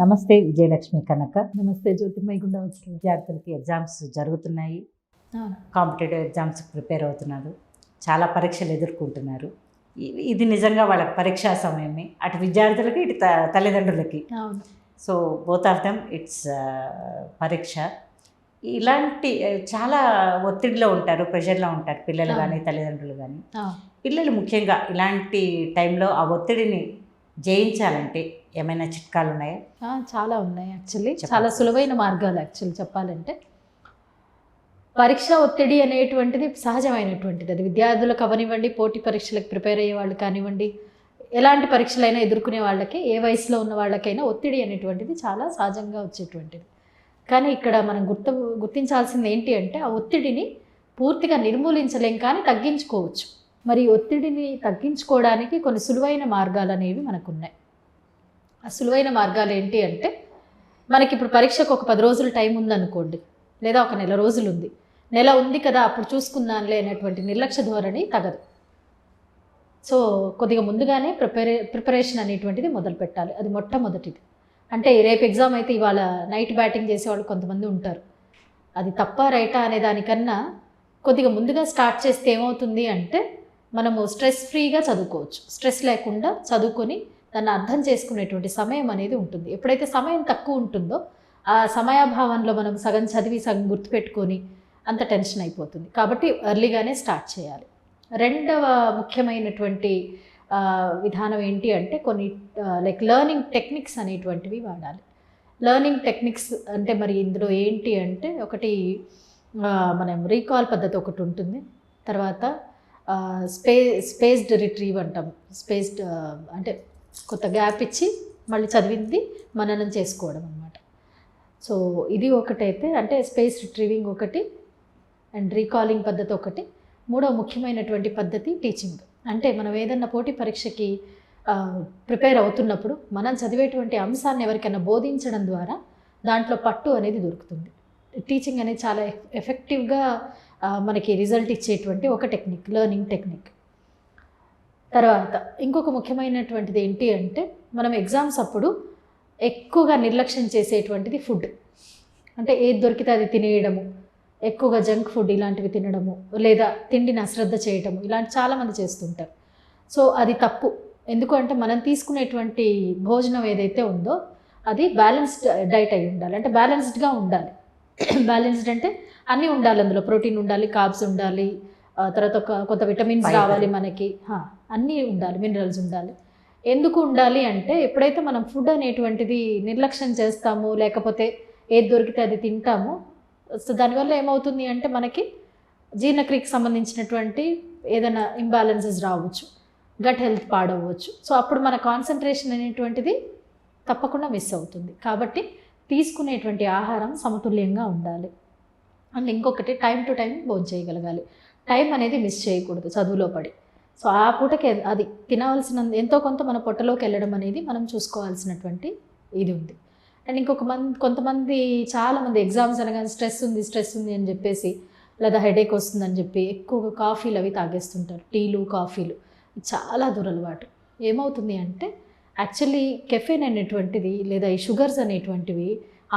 నమస్తే విజయలక్ష్మి కనక. నమస్తే జ్యోతిర్మయి గుండవచ్చు. విద్యార్థులకి ఎగ్జామ్స్ జరుగుతున్నాయి, అవును. కాంపిటేటివ్ ఎగ్జామ్స్ ప్రిపేర్ అవుతున్నారు, చాలా పరీక్షలు ఎదుర్కొంటున్నారు. ఇది నిజంగా వాళ్ళకి పరీక్షా సమయమే, అటు విద్యార్థులకి ఇటు తల్లిదండ్రులకి. అవును. So both of them it's పరీక్ష. ఇలాంటి చాలా ఒత్తిడిలో ఉంటారు, ప్రెషర్లో ఉంటారు పిల్లలు కానీ తల్లిదండ్రులు కానీ. పిల్లలు ముఖ్యంగా ఇలాంటి టైంలో ఆ ఒత్తిడిని జయించాలంటే ఏమైనా చిట్కాలు ఉన్నాయా? చాలా ఉన్నాయి. యాక్చువల్లీ చాలా సులువైన మార్గాలు. యాక్చువల్లీ చెప్పాలంటే పరీక్ష ఒత్తిడి అనేటువంటిది సహజమైనటువంటిది. అది విద్యార్థులకు అవనివ్వండి, పోటీ పరీక్షలకు ప్రిపేర్ అయ్యే వాళ్ళు కానివ్వండి, ఎలాంటి పరీక్షలైనా ఎదుర్కొనే వాళ్ళకి, ఏ వయసులో ఉన్న వాళ్ళకైనా ఒత్తిడి అనేటువంటిది చాలా సహజంగా వచ్చేటువంటిది. కానీ ఇక్కడ మనం గుర్తించాల్సింది ఏంటి అంటే, ఆ ఒత్తిడిని పూర్తిగా నిర్మూలించలేం కానీ తగ్గించుకోవచ్చు. మరి ఒత్తిడిని తగ్గించుకోవడానికి కొన్ని సులువైన మార్గాలు అనేవి మనకున్నాయి. ఆ సులువైన మార్గాలు ఏంటి అంటే, మనకి ఇప్పుడు పరీక్షకు ఒక 10 రోజులు టైం ఉందనుకోండి, లేదా ఒక నెల రోజులు ఉంది. నెల ఉంది కదా అప్పుడు చూసుకుందాంలే అనేటువంటి నిర్లక్ష్య ధోరణి తగదు. సో కొద్దిగా ముందుగానే ప్రిపరేషన్ అనేటువంటిది మొదలు పెట్టాలి. అది మొట్టమొదటిది. అంటే రేపు ఎగ్జామ్ అయితే ఇవాళ నైట్ బ్యాటింగ్ చేసేవాళ్ళు కొంతమంది ఉంటారు. అది తప్ప రైటా అనే దానికన్నా కొద్దిగా ముందుగా స్టార్ట్ చేస్తే ఏమవుతుంది అంటే, మనము స్ట్రెస్ ఫ్రీగా చదువుకోవచ్చు. స్ట్రెస్ లేకుండా చదువుకొని దాన్ని అర్థం చేసుకునేటువంటి సమయం అనేది ఉంటుంది. ఎప్పుడైతే సమయం తక్కువ ఉంటుందో ఆ సమయాభావంలో మనం సగం చదివి సగం గుర్తుపెట్టుకొని అంత టెన్షన్ అయిపోతుంది. కాబట్టి ఎర్లీగానే స్టార్ట్ చేయాలి. రెండవ ముఖ్యమైనటువంటి విధానం ఏంటి అంటే, కొన్ని లైక్ లెర్నింగ్ టెక్నిక్స్ అనేటువంటివి వాడాలి. లెర్నింగ్ టెక్నిక్స్ అంటే మరి ఇందులో ఏంటి అంటే, ఒకటి మనం రీకాల్ పద్ధతి ఒకటి ఉంటుంది. తర్వాత స్పేస్డ్ రిట్రీవ్ అంటాం. స్పేస్డ్ అంటే కొత్త గ్యాప్ ఇచ్చి మళ్ళీ చదివింది మననం చేసుకోవడం అన్నమాట. సో ఇది ఒకటైతే, అంటే స్పేస్ రిట్రీవింగ్ ఒకటి అండ్ రీకాలింగ్ పద్ధతి ఒకటి. మూడవ ముఖ్యమైనటువంటి పద్ధతి టీచింగ్. అంటే మనం ఏదన్నా పోటీ పరీక్షకి ప్రిపేర్ అవుతున్నప్పుడు మనం చదివేటువంటి అంశాన్ని ఎవరికైనా బోధించడం ద్వారా దాంట్లో పట్టు అనేది దొరుకుతుంది. టీచింగ్ అనేది చాలా ఎఫెక్టివ్గా మనకి రిజల్ట్ ఇచ్చేటువంటి ఒక టెక్నిక్, లెర్నింగ్ టెక్నిక్. తర్వాత ఇంకొక ముఖ్యమైనటువంటిది ఏంటి అంటే, మనం ఎగ్జామ్స్ అప్పుడు ఎక్కువగా నిర్లక్ష్యం చేసేటువంటిది ఫుడ్. అంటే ఏది దొరికితే అది తినేయడము, ఎక్కువగా జంక్ ఫుడ్ ఇలాంటివి తినడము, లేదా తిండిని అశ్రద్ధ చేయడము, ఇలాంటి చాలామంది చేస్తుంటారు. సో అది తప్పు. ఎందుకంటే మనం తీసుకునేటువంటి భోజనం ఏదైతే ఉందో అది బ్యాలెన్స్డ్ డైట్ అయి ఉండాలి. అంటే బ్యాలెన్స్డ్గా ఉండాలి. బ్యాలెన్స్డ్ అంటే అన్నీ ఉండాలి, అందులో ప్రోటీన్ ఉండాలి, కార్బ్స్ ఉండాలి, తర్వాత కొంత విటమిన్స్ రావాలి మనకి, అన్నీ ఉండాలి, మినరల్స్ ఉండాలి. ఎందుకు ఉండాలి అంటే, ఎప్పుడైతే మనం ఫుడ్ అనేటువంటిది నిర్లక్ష్యం చేస్తామో, లేకపోతే ఏది దొరికితే అది తింటామో, సో దానివల్ల ఏమవుతుంది అంటే మనకి జీర్ణక్రియకి సంబంధించినటువంటి ఏదైనా ఇంబ్యాలెన్సెస్ రావచ్చు, గట్ హెల్త్ పాడవచ్చు. సో అప్పుడు మన కాన్సన్ట్రేషన్ అనేటువంటిది తప్పకుండా మిస్ అవుతుంది. కాబట్టి తీసుకునేటువంటి ఆహారం సమతుల్యంగా ఉండాలి. అండ్ ఇంకొకటి, టైం టు టైం భోజనం చేయగలగాలి. టైం అనేది మిస్ చేయకూడదు చదువులో పడి. సో ఆ పూటకి అది తినవలసిన ఎంతో కొంత మన పొట్టలోకి వెళ్ళడం అనేది మనం చూసుకోవాల్సినటువంటి ఇది ఉంది. అండ్ కొంతమంది చాలామంది ఎగ్జామ్స్ అనగానే స్ట్రెస్ ఉంది అని చెప్పేసి, లేదా హెడేక్ వస్తుందని చెప్పి ఎక్కువగా కాఫీలు అవి తాగేస్తుంటారు, టీలు కాఫీలు. చాలా దురలవాటు. ఏమవుతుంది అంటే, యాక్చువల్లీ కెఫెన్ అనేటువంటిది లేదా ఈ షుగర్స్ అనేటువంటివి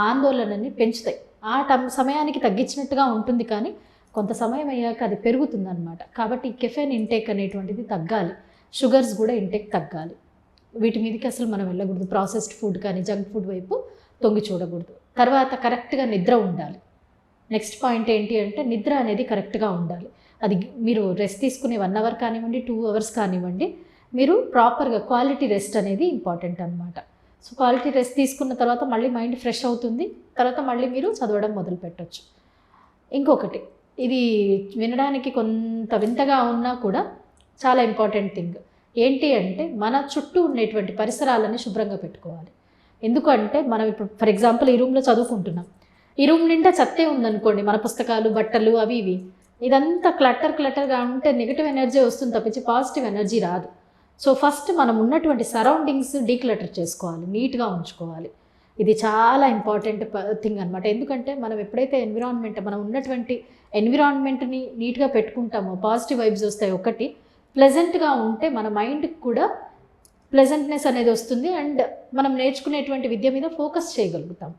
ఆందోళనని పెంచుతాయి. ఆ సమయానికి తగ్గించినట్టుగా ఉంటుంది, కానీ కొంత సమయం అయ్యాక అది పెరుగుతుందన్నమాట. కాబట్టి కెఫెన్ ఇంటేక్ అనేటువంటిది తగ్గాలి, షుగర్స్ కూడా ఇంటేక్ తగ్గాలి. వీటి మీదకి అసలు మనం వెళ్ళకూడదు. ప్రాసెస్డ్ ఫుడ్ కానీ జంక్ ఫుడ్ వైపు తొంగి చూడకూడదు. తర్వాత కరెక్ట్గా నిద్ర ఉండాలి. నెక్స్ట్ పాయింట్ ఏంటి అంటే, నిద్ర అనేది కరెక్ట్గా ఉండాలి. అది మీరు రెస్ట్ తీసుకునే 1 అవర్ కానివ్వండి, 2 అవర్స్ కానివ్వండి, మీరు ప్రాపర్గా క్వాలిటీ రెస్ట్ అనేది ఇంపార్టెంట్ అనమాట. సో క్వాలిటీ రెస్ట్ తీసుకున్న తర్వాత మళ్ళీ మైండ్ ఫ్రెష్ అవుతుంది. తర్వాత మళ్ళీ మీరు చదవడం మొదలు పెట్టచ్చు. ఇంకొకటి, ఇది వినడానికి కొంత వింతగా ఉన్నా కూడా చాలా ఇంపార్టెంట్ థింగ్ ఏంటి అంటే, మన చుట్టూ ఉండేటువంటి పరిసరాలని శుభ్రంగా పెట్టుకోవాలి. ఎందుకంటే మనం ఇప్పుడు ఫర్ ఎగ్జాంపుల్ ఈ రూమ్లో చదువుకుంటున్నాం, ఈ రూమ్ నిండా చెత్తే ఉందనుకోండి, మన పుస్తకాలు, బట్టలు, అవి ఇవి, ఇదంతా క్లటర్గా ఉంటే నెగిటివ్ ఎనర్జీ వస్తుంది తప్పించి పాజిటివ్ ఎనర్జీ రాదు. సో ఫస్ట్ మనం ఉన్నటువంటి సరౌండింగ్స్ డీక్లటర్ చేసుకోవాలి, నీట్గా ఉంచుకోవాలి. ఇది చాలా ఇంపార్టెంట్ థింగ్ అనమాట. ఎందుకంటే మనం ఎప్పుడైతే మనం ఉన్నటువంటి ఎన్విరాన్మెంట్ని నీట్గా పెట్టుకుంటామో పాజిటివ్ వైబ్స్ వస్తాయి. ఒకటి, ప్లెజెంట్గా ఉంటే మన మైండ్కి కూడా ప్లెజెంట్నెస్ అనేది వస్తుంది అండ్ మనం నేర్చుకునేటువంటి విద్య మీద ఫోకస్ చేయగలుగుతాం.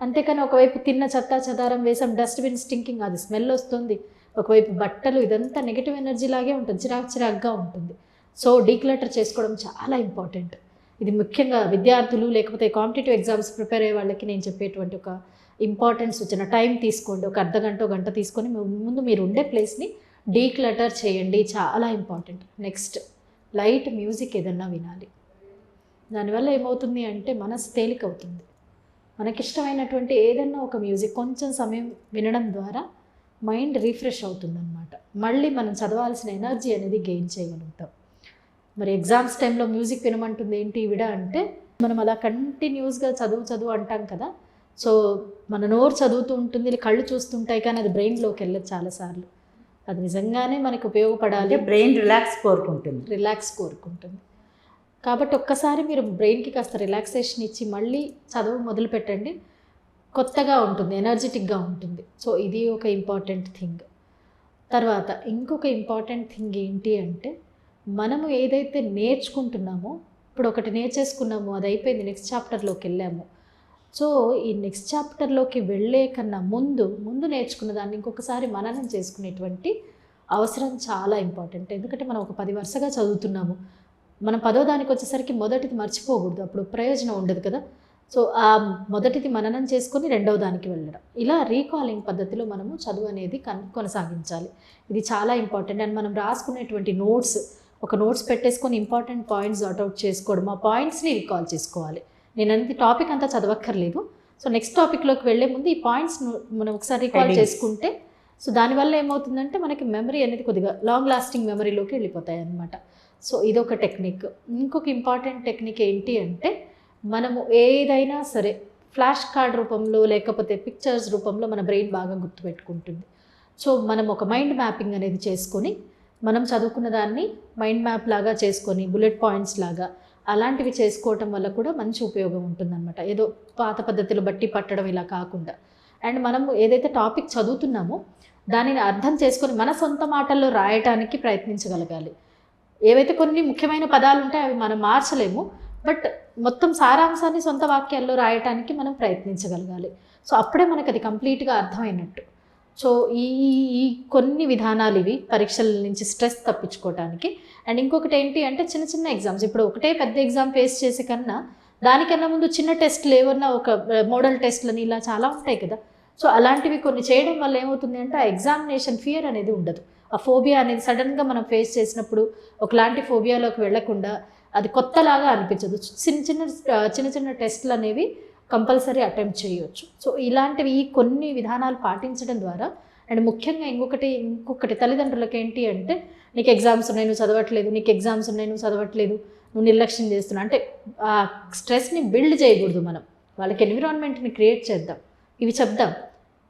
అంతేకాని ఒకవైపు తిన్న చెత్త చెదారం వేసాం, డస్ట్బిన్ స్టింకింగ్, అది స్మెల్ వస్తుంది, ఒకవైపు బట్టలు, ఇదంతా నెగిటివ్ ఎనర్జీ లాగే ఉంటుంది, చిరాకుగా ఉంటుంది. సో డీక్లటర్ చేసుకోవడం చాలా ఇంపార్టెంట్. ఇది ముఖ్యంగా విద్యార్థులు లేకపోతే కాంపిటేటివ్ ఎగ్జామ్స్ ప్రిపేర్ అయ్యే వాళ్ళకి నేను చెప్పేటువంటి ఒక ఇంపార్టెంట్ సూచన. టైం తీసుకోండి, ఒక అర్ధగంట గంట తీసుకొని ముందు మీరు ఉండే ప్లేస్ని డీక్లటర్ చేయండి, చాలా ఇంపార్టెంట్. నెక్స్ట్, లైట్ మ్యూజిక్ ఏదన్నా వినాలి. దానివల్ల ఏమవుతుంది అంటే మనసు తేలిక అవుతుంది. మనకిష్టమైనటువంటి ఏదన్నా ఒక మ్యూజిక్ కొంచెం సమయం వినడం ద్వారా మైండ్ రీఫ్రెష్ అవుతుందన్నమాట. మళ్ళీ మనం చదవాల్సిన ఎనర్జీ అనేది గెయిన్ చేయగలుగుతాం. మరి ఎగ్జామ్స్ టైంలో మ్యూజిక్ వినమంటుంది ఏంటి ఈవిడ అంటే, మనం అలా కంటిన్యూస్గా చదువు అంటాం కదా, సో మన నోరు చదువుతూ ఉంటుంది, కళ్ళు చూస్తుంటాయి, కానీ అది బ్రెయిన్లోకి వెళ్ళదు చాలాసార్లు. అది నిజంగానే మనకు ఉపయోగపడాలి. బ్రెయిన్ రిలాక్స్ కోరుకుంటుంది. కాబట్టి ఒక్కసారి మీరు బ్రెయిన్కి కాస్త రిలాక్సేషన్ ఇచ్చి మళ్ళీ చదువు మొదలు పెట్టండి, కొత్తగా ఉంటుంది, ఎనర్జెటిక్గా ఉంటుంది. సో ఇది ఒక ఇంపార్టెంట్ థింగ్. తర్వాత ఇంకొక ఇంపార్టెంట్ థింగ్ ఏంటి అంటే, మనము ఏదైతే నేర్చుకుంటున్నామో, ఇప్పుడు ఒకటి నేర్చేసుకున్నాము, అది అయిపోయింది, నెక్స్ట్ చాప్టర్లోకి వెళ్ళాము. సో ఈ నెక్స్ట్ చాప్టర్లోకి వెళ్ళే కన్నా ముందు నేర్చుకున్న దాన్ని ఇంకొకసారి మననం చేసుకునేటువంటి అవసరం చాలా ఇంపార్టెంట్. ఎందుకంటే మనం ఒక 10 వరుసగా చదువుతున్నాము, మనం 10వ దానికి వచ్చేసరికి మొదటిది మర్చిపోకూడదు, అప్పుడు ప్రయోజనం ఉండదు కదా. సో ఆ మొదటిది మననం చేసుకొని 2వ దానికి వెళ్ళడం, ఇలా రీకాలింగ్ పద్ధతిలో మనము చదువు అనేది కొనసాగించాలి. ఇది చాలా ఇంపార్టెంట్. అండ్ మనం రాసుకునేటువంటి నోట్స్ పెట్టేసుకొని ఇంపార్టెంట్ పాయింట్స్ అవుట్ చేసుకోవడం, ఆ పాయింట్స్ని రీకాల్ చేసుకోవాలి. నేను అనేది టాపిక్ అంతా చదవక్కర్లేదు. సో నెక్స్ట్ టాపిక్లోకి వెళ్ళే ముందు ఈ పాయింట్స్ మనం ఒకసారి రికాల్ చేసుకుంటే, సో దానివల్ల ఏమవుతుందంటే మనకి మెమరీ అనేది కొద్దిగా లాంగ్ లాస్టింగ్ మెమరీలోకి వెళ్ళిపోతాయి అన్నమాట. సో ఇదొక టెక్నిక్. ఇంకొక ఇంపార్టెంట్ టెక్నిక్ ఏంటి అంటే, మనము ఏదైనా సరే ఫ్లాష్ కార్డ్ రూపంలో లేకపోతే పిక్చర్స్ రూపంలో మన బ్రెయిన్ బాగా గుర్తుపెట్టుకుంటుంది. సో మనం ఒక మైండ్ మ్యాపింగ్ అనేది చేసుకొని, మనం చదువుకున్న దాన్ని మైండ్ మ్యాప్ లాగా చేసుకొని, బుల్లెట్ పాయింట్స్ లాగా అలాంటివి చేసుకోవటం వల్ల కూడా మంచి ఉపయోగం ఉంటుందన్నమాట. ఏదో పాత పద్ధతిలో బట్టి పట్టడం ఇలా కాకుండా. అండ్ మనము ఏదైతే టాపిక్ చదువుతున్నామో దానిని అర్థం చేసుకొని మన సొంత మాటల్లో రాయటానికి ప్రయత్నించగలగాలి. ఏవైతే కొన్ని ముఖ్యమైన పదాలు ఉంటాయో అవి మనం మార్చలేము, బట్ మొత్తం సారాంశాన్ని సొంత వాక్యాల్లో రాయటానికి మనం ప్రయత్నించగలగాలి. సో అప్పుడే మనకు అది కంప్లీట్గా అర్థమైనట్టు. సో ఈ కొన్ని విధానాలు ఇవి పరీక్షల నుంచి స్ట్రెస్ తప్పించుకోవడానికి. అండ్ ఇంకొకటి ఏంటి అంటే, చిన్న చిన్న ఎగ్జామ్స్, ఇప్పుడు ఒకటే పెద్ద ఎగ్జామ్ ఫేస్ చేసే కన్నా దానికన్నా ముందు చిన్న టెస్ట్లు ఏమన్నా ఒక మోడల్ టెస్ట్లని ఇలా చాలా ఉంటాయి కదా. సో అలాంటివి కొన్ని చేయడం వల్ల ఏమవుతుంది అంటే, ఆ ఎగ్జామినేషన్ ఫియర్ అనేది ఉండదు, ఆ ఫోబియా అనేది సడన్గా మనం ఫేస్ చేసినప్పుడు ఒకలాంటి ఫోబియాలోకి వెళ్లకుండా అది కొత్తలాగా అనిపించదు. చిన్న చిన్న టెస్ట్లు అనేవి కంపల్సరీ అటెంప్ట్ చేయవచ్చు. సో ఇలాంటివి ఈ కొన్ని విధానాలు పాటించడం ద్వారా, అండ్ ముఖ్యంగా ఇంకొకటి తల్లిదండ్రులకు ఏంటి అంటే, నీకు ఎగ్జామ్స్ ఉన్నాయి నువ్వు చదవట్లేదు, నువ్వు నిర్లక్ష్యం చేస్తున్నావు అంటే ఆ స్ట్రెస్ని బిల్డ్ చేయకూడదు. మనం వాళ్ళకి ఎన్విరాన్మెంట్ని క్రియేట్ చేద్దాం, ఇవి చెప్దాం,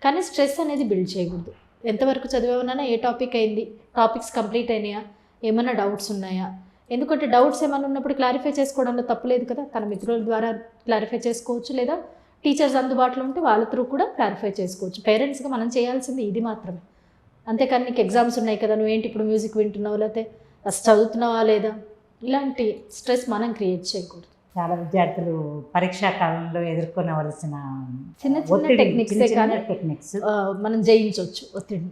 కానీ స్ట్రెస్ అనేది బిల్డ్ చేయకూడదు. ఎంతవరకు చదివామన్నా, ఏ టాపిక్ అయింది, టాపిక్స్ కంప్లీట్ అయినాయా, ఏమన్నా డౌట్స్ ఉన్నాయా, ఎందుకంటే డౌట్స్ ఏమైనా ఉన్నప్పుడు క్లారిఫై చేసుకోవడంలో తప్పులేదు కదా. తన మిత్రుల ద్వారా క్లారిఫై చేసుకోవచ్చు, లేదా టీచర్స్ అందుబాటులో ఉంటే వాళ్ళ త్రూ కూడా క్లారిఫై చేసుకోవచ్చు. పేరెంట్స్గా మనం చేయాల్సింది ఇది మాత్రమే. అంతేకాని నీకు ఎగ్జామ్స్ ఉన్నాయి కదా, నువ్వేంటి ఇప్పుడు మ్యూజిక్ వింటున్నావు, లేకపోతే అసలు చదువుతున్నావా లేదా, ఇలాంటి స్ట్రెస్ మనం క్రియేట్ చేయకూడదు. చాలా విద్యార్థులు పరీక్షా కాలంలో ఎదుర్కొనవలసిన చిన్న టెక్నిక్స్ మనం జయించవచ్చు ఒత్తిడిని.